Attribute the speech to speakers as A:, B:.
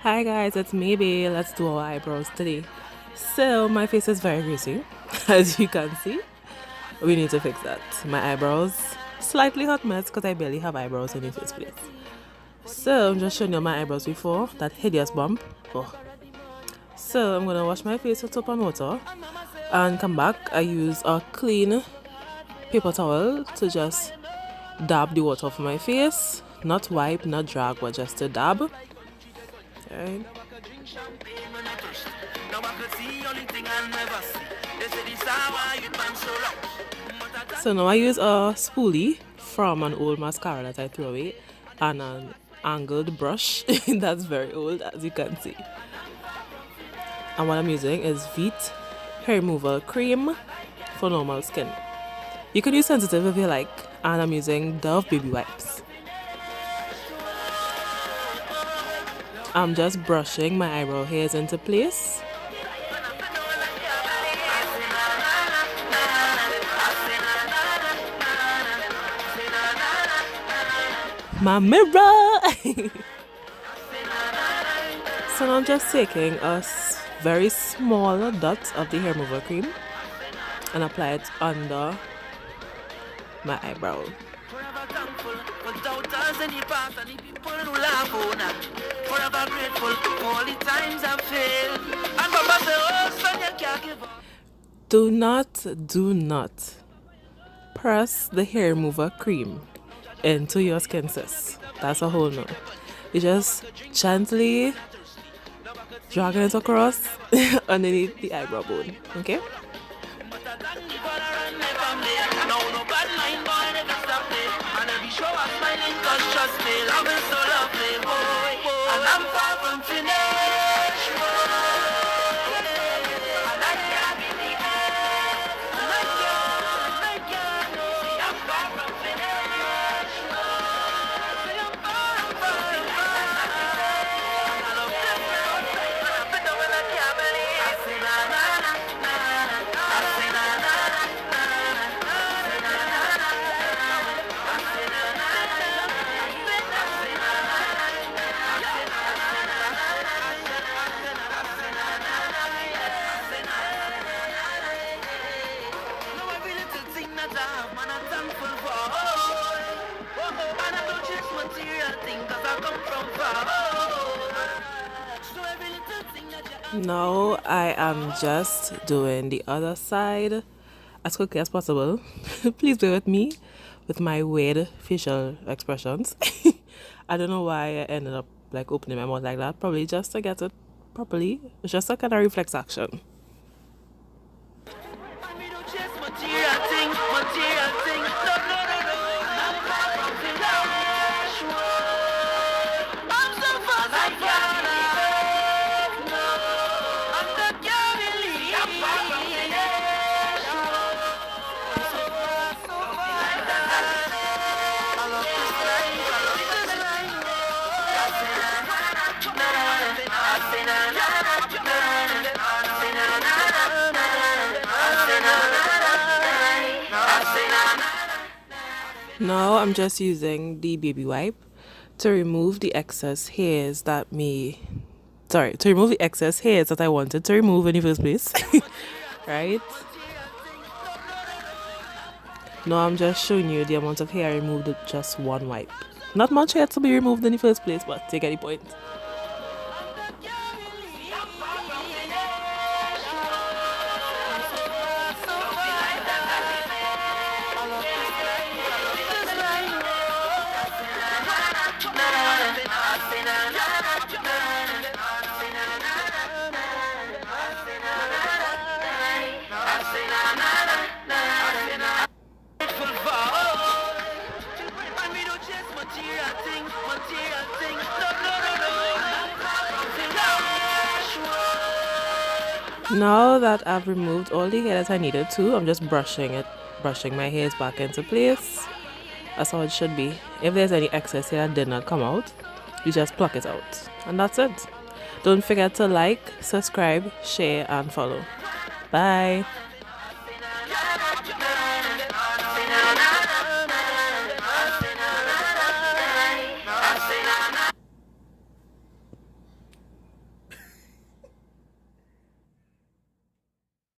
A: Hi guys, it's Maybe. Let's do our eyebrows today. So my face is very greasy, as you can see. We need to fix that. My eyebrows slightly hot mess because I barely have eyebrows in the first place. So I'm just showing you my eyebrows before that hideous bump. Oh. So I'm gonna wash my face with soap and water and come back. I use a clean paper towel to just dab the water off my face. Not wipe, not drag, but just to dab. Alright. So now I use a spoolie from an old mascara that I threw away and an angled brush that's very old, as you can see. And what I'm using is Veet hair removal cream for normal skin. You could use sensitive if you like, and I'm using Dove baby wipes. I'm just brushing my eyebrow hairs into place. My mirror! So now I'm just taking a very small dot of the hair removal cream and apply it under my eyebrow. Do not press the hair remover cream into your skin, sis. That's a whole no. You just gently drag it across underneath the eyebrow bone, okay? Now I am just doing the other side as quickly as possible. Please bear with me with my weird facial expressions. I don't know why I ended up like opening my mouth like that. Probably just to get it properly. It's just a kind of reflex action. Now I'm just using the baby wipe to remove the excess hairs that remove the excess hairs that I wanted to remove in the first place. Right? Now I'm just showing you the amount of hair I removed with just one wipe. Not much hair to be removed in the first place, but you get the point. Now that I've removed all the hair that I needed to, I'm just brushing my hairs back into place. That's how it should be. If there's any excess hair that did not come out, you just pluck it out. And that's it. Don't forget to like, subscribe, share, and follow. Bye.